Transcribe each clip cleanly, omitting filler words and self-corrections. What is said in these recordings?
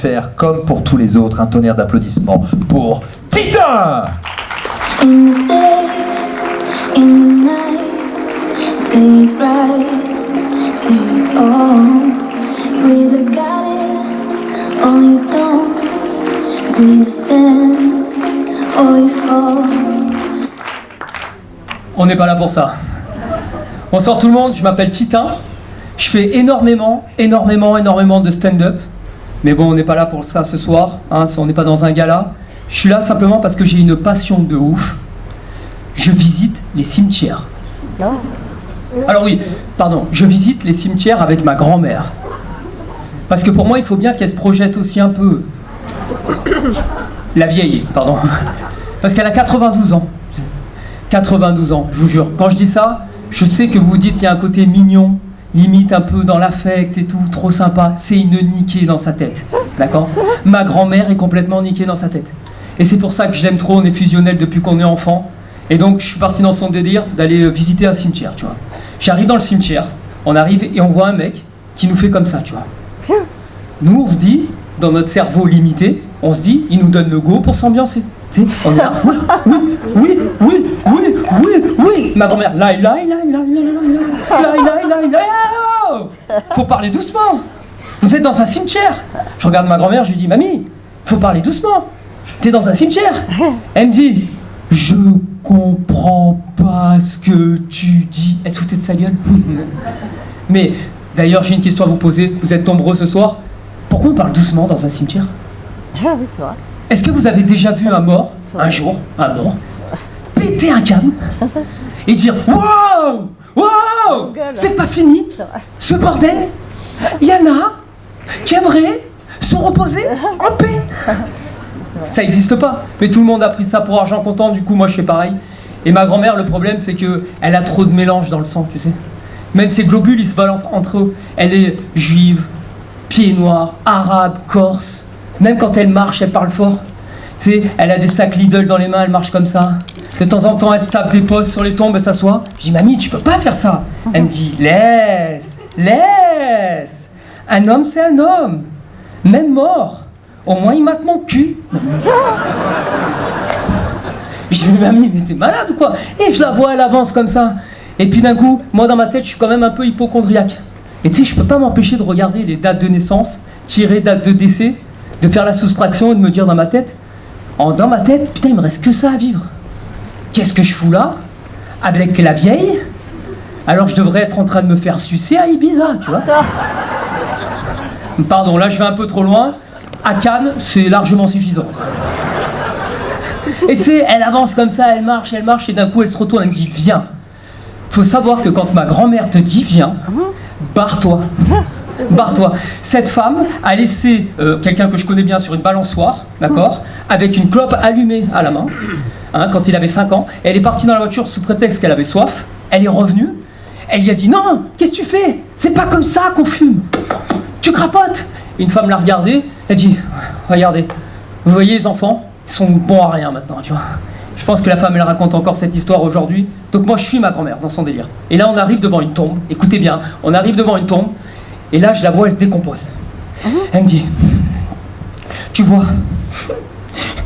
Faire comme pour tous les autres, un tonnerre d'applaudissements pour Titan. In the day, in the night, say it right, say it all. You either got it or you don't. You either stand or you fall. On n'est pas là pour ça. Bonsoir tout le monde, je m'appelle Titan. Je fais énormément de stand-up. Mais bon, on n'est pas là pour ça ce soir, hein, on n'est pas dans un gala. Je suis là simplement parce que j'ai une passion de ouf. Je visite les cimetières. Alors oui, pardon, je visite les cimetières avec ma grand-mère. Parce que pour moi, il faut bien qu'elle se projette aussi un peu. La vieille, pardon. Parce qu'elle a 92 ans. 92 ans, je vous jure. Quand je dis ça, je sais que vous vous dites qu'il y a un côté mignon, limite un peu dans l'affect et tout, trop sympa. C'est une niquée dans sa tête, d'accord? Ma grand-mère est complètement niquée dans sa tête. Et c'est pour ça que je l'aime trop, on est fusionnels depuis qu'on est enfant. Et donc je suis parti dans son délire d'aller visiter un cimetière, tu vois. J'arrive dans le cimetière, on arrive et on voit un mec qui nous fait comme ça, tu vois. Nous on se dit, dans notre cerveau limité, on se dit, il nous donne le go pour s'ambiancer. Tu sais, on est là, oui. Ma grand-mère, faut parler doucement. Vous êtes dans un cimetière. Je regarde ma grand-mère, je lui dis, mamie, faut parler doucement. T'es dans un cimetière. Elle me dit, je comprends pas ce que tu dis. Elle se foutait de sa gueule. Mais d'ailleurs, j'ai une question à vous poser. Vous êtes nombreux ce soir. Pourquoi on parle doucement dans un cimetière? Est-ce que vous avez déjà vu un mort, un jour, un mort, péter un câble et dire wow, wow, c'est pas fini, ce bordel, il y en a qui aimeraient se reposer en paix. Ça n'existe pas, mais tout le monde a pris ça pour argent comptant, du coup moi je fais pareil. Et ma grand-mère, le problème c'est qu'elle a trop de mélange dans le sang, tu sais. Même ses globules ils se valent entre eux. Elle est juive, pieds noirs, arabe, corse. Même quand elle marche, elle parle fort. Tu sais, elle a des sacs Lidl dans les mains, elle marche comme ça. De temps en temps, elle se tape des postes sur les tombes, elle s'assoit. Je dis, mamie, tu peux pas faire ça. Elle me dit, laisse. Un homme, c'est un homme. Même mort. Au moins, il mate mon cul. Je dis, mamie, mais t'es malade ou quoi? Et je la vois, elle avance comme ça. Et puis d'un coup, moi dans ma tête, je suis quand même un peu hypocondriaque. Et tu sais, je peux pas m'empêcher de regarder les dates de naissance, tirer date de décès, de faire la soustraction et de me dire dans ma tête, putain, il me reste que ça à vivre. Qu'est-ce que je fous là, avec la vieille, alors je devrais être en train de me faire sucer à Ibiza, tu vois. Pardon, là je vais un peu trop loin. À Cannes, c'est largement suffisant. Et tu sais, elle avance comme ça, elle marche, et d'un coup elle se retourne, elle me dit, viens. Faut savoir que quand ma grand-mère te dit, viens, barre-toi. Cette femme a laissé quelqu'un que je connais bien sur une balançoire, d'accord, avec une clope allumée à la main, hein, quand il avait 5 ans. Elle est partie dans la voiture sous prétexte qu'elle avait soif. Elle est revenue. Elle lui a dit, non, qu'est-ce que tu fais? C'est pas comme ça qu'on fume. Tu crapotes. Et une femme l'a regardée. Elle dit, regardez, vous voyez les enfants, ils sont bons à rien maintenant, tu vois. Je pense que la femme, elle raconte encore cette histoire aujourd'hui. Donc moi, je suis ma grand-mère dans son délire. Et là, on arrive devant une tombe. Écoutez bien, on arrive devant une tombe. Et là, je la vois, elle se décompose. Elle me dit, tu vois,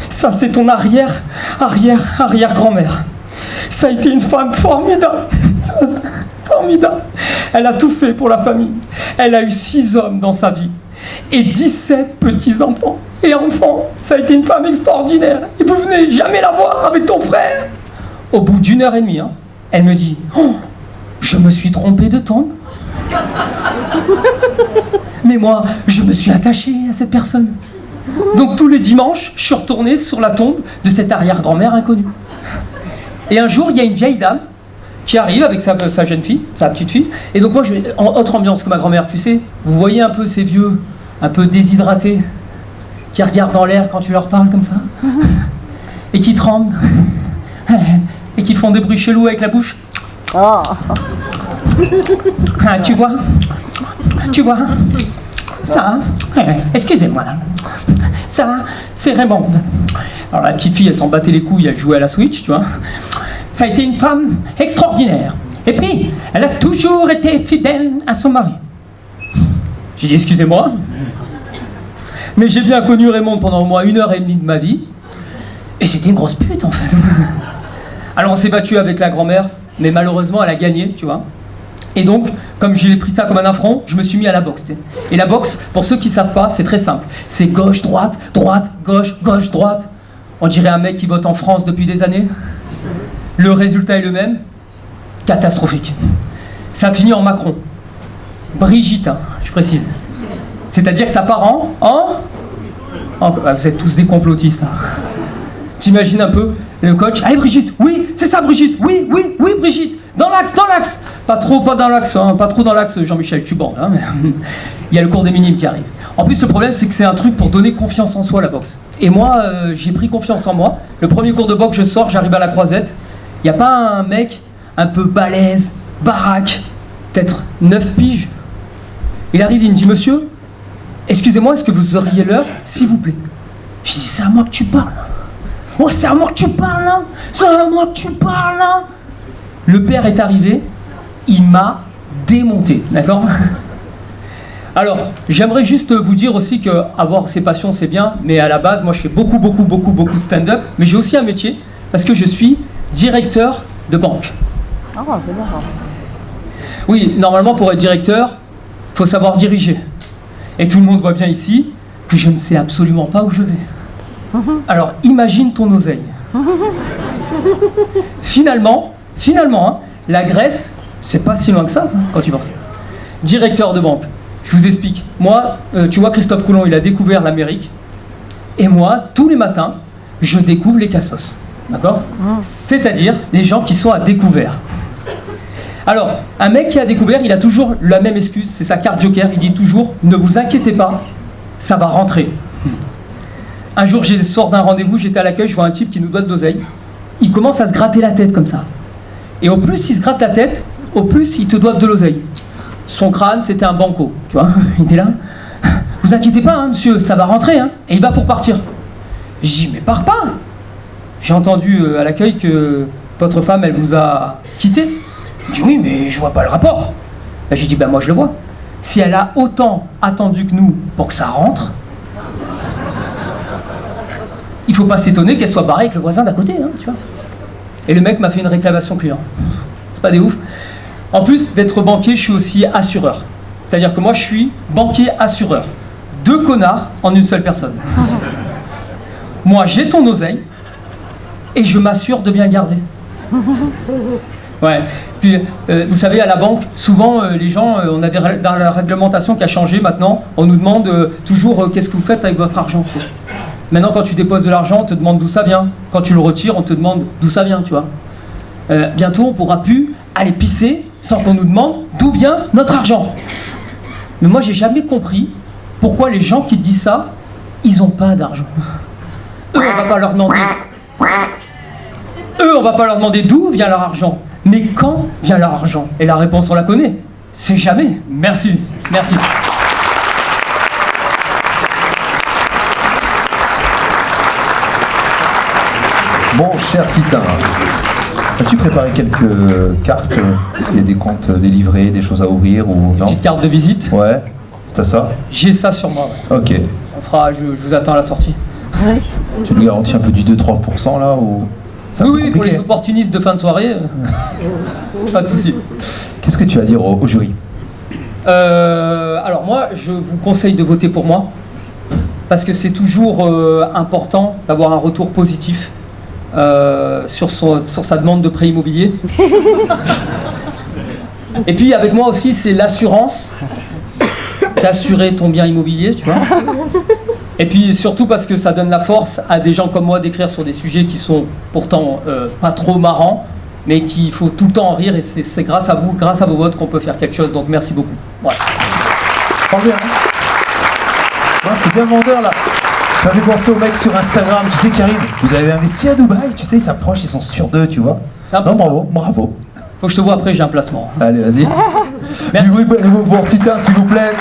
ça c'est ton arrière-grand-mère. Ça a été une femme formidable. Formidable. Elle a tout fait pour la famille. Elle a eu 6 hommes dans sa vie. Et 17 petits-enfants. Et enfants, ça a été une femme extraordinaire. Et vous venez jamais la voir avec ton frère. Au bout d'1h30, hein, elle me dit, oh, je me suis trompée de tombe. Mais moi, je me suis attachée à cette personne. Donc tous les dimanches, je suis retourné sur la tombe de cette arrière-grand-mère inconnue. Et un jour, il y a une vieille dame qui arrive avec sa jeune fille, sa petite fille. Et donc moi, je vais en autre ambiance que ma grand-mère, tu sais. Vous voyez un peu ces vieux, un peu déshydratés, qui regardent dans l'air quand tu leur parles comme ça, et qui tremblent, et qui font des bruits chelous avec la bouche. Ah, tu vois, ça, excusez-moi, ça, c'est Raymond. Alors la petite fille, elle s'en battait les couilles, elle jouait à la Switch, tu vois. Ça a été une femme extraordinaire. Et puis, elle a toujours été fidèle à son mari. J'ai dit, excusez-moi, Mais j'ai bien connu Raymond pendant au moins 1h30 de ma vie. Et c'était une grosse pute en fait. Alors on s'est battu avec la grand-mère, mais malheureusement elle a gagné, tu vois. Et donc, comme j'ai pris ça comme un affront, je me suis mis à la boxe. Tu sais. Et la boxe, pour ceux qui savent pas, c'est très simple. C'est gauche, droite, droite, gauche, gauche, droite. On dirait un mec qui vote en France depuis des années. Le résultat est le même. Catastrophique. Ça finit en Macron. Brigitte, hein, je précise. C'est-à-dire que ça part vous êtes tous des complotistes. Hein. T'imagines un peu le coach. Allez Brigitte, oui, c'est ça Brigitte, oui, oui, oui Brigitte. Dans l'axe, dans l'axe. Pas trop dans l'axe, hein, pas trop dans l'axe Jean-Michel, tu bandes. Hein, mais il y a le cours des minimes qui arrive. En plus, le problème, c'est que c'est un truc pour donner confiance en soi, la boxe. Et moi, j'ai pris confiance en moi. Le premier cours de boxe, je sors, j'arrive à la croisette. Il n'y a pas un mec un peu balèze, baraque, peut-être 9 piges. Il arrive, il me dit, monsieur, excusez-moi, est-ce que vous auriez l'heure, s'il vous plaît? Je dis, c'est à moi que tu parles. Oh, c'est à moi que tu parles, là. C'est à moi que tu parles, là. Le père est arrivé, il m'a démonté, d'accord? Alors, j'aimerais juste vous dire aussi que avoir ses passions, c'est bien, mais à la base, moi, je fais beaucoup de stand-up, mais j'ai aussi un métier, parce que je suis directeur de banque. Ah, c'est bien. Oui, normalement, pour être directeur, il faut savoir diriger. Et tout le monde voit bien ici que je ne sais absolument pas où je vais. Alors, imagine ton oseille. Finalement, hein, la Grèce, c'est pas si loin que ça, hein, quand tu penses. Directeur de banque, je vous explique. Moi, tu vois, Christophe Colomb, il a découvert l'Amérique. Et moi, tous les matins, je découvre les cassos. D'accord? C'est-à-dire les gens qui sont à découvert. Alors, un mec qui a découvert, il a toujours la même excuse, c'est sa carte joker, il dit toujours « Ne vous inquiétez pas, ça va rentrer ». Un jour, je sors d'un rendez-vous, j'étais à l'accueil, je vois un type qui nous doit de l'oseille. Il commence à se gratter la tête comme ça. Et au plus il se gratte la tête, au plus il te doit de l'oseille. Son crâne, c'était un banco, tu vois. Il était là. « Vous inquiétez pas, hein, monsieur, ça va rentrer, hein. » Et il va pour partir. Je dis « Mais pars pas !» J'ai entendu à l'accueil que votre femme, elle vous a quitté. Il dit oui, mais je vois pas le rapport. Ben, j'ai dit ben moi je le vois. Si elle a autant attendu que nous pour que ça rentre, il faut pas s'étonner qu'elle soit barrée avec le voisin d'à côté, hein, tu vois. Et le mec m'a fait une réclamation client. C'est pas des ouf. En plus d'être banquier, je suis aussi assureur. C'est-à-dire que moi je suis banquier assureur. 2 connards en une seule personne. Moi j'ai ton oseille et je m'assure de bien le garder. Ouais. Puis, vous savez, à la banque, souvent, les gens, on a dans la réglementation qui a changé maintenant, on nous demande toujours qu'est-ce que vous faites avec votre argent. Tu sais. Maintenant, quand tu déposes de l'argent, on te demande d'où ça vient. Quand tu le retires, on te demande d'où ça vient, tu vois. Bientôt, on pourra plus aller pisser sans qu'on nous demande d'où vient notre argent. Mais moi, j'ai jamais compris pourquoi les gens qui disent ça, ils ont pas d'argent. Eux, on va pas leur demander. Eux, on va pas leur demander d'où vient leur argent. Mais quand vient leur argent? Et la réponse, on la connaît. C'est jamais. Merci. Merci. Mon cher Titin, as-tu préparé quelques cartes? Il y a des comptes délivrés, des choses à ouvrir ou non? Petite carte de visite. Ouais, t'as ça? J'ai ça sur moi. Ouais. Ok. On fera, je vous attends à la sortie. Tu nous garantis un peu du 2-3% là ou... Oui, pour les opportunistes de fin de soirée, pas de souci. Qu'est-ce que tu as à dire au jury? Alors moi, je vous conseille de voter pour moi, parce que c'est toujours important d'avoir un retour positif sur sa demande de prêt immobilier. Et puis avec moi aussi, c'est l'assurance, d'assurer ton bien immobilier, tu vois. Et puis surtout parce que ça donne la force à des gens comme moi d'écrire sur des sujets qui sont pourtant pas trop marrants, mais qu'il faut tout le temps en rire, et c'est grâce à vous, grâce à vos votes qu'on peut faire quelque chose, donc merci beaucoup. Ouais. Parle bien. Ouais, c'est bien vendeur là. Ça fait penser aux mecs sur Instagram, tu sais, qui arrivent. Vous avez investi à Dubaï, tu sais, ils s'approchent, ils sont sûrs d'eux, tu vois. Non, bravo, bravo. Faut que je te vois après, j'ai un placement. Allez, vas-y. Du bruit pour Titin, s'il vous plaît.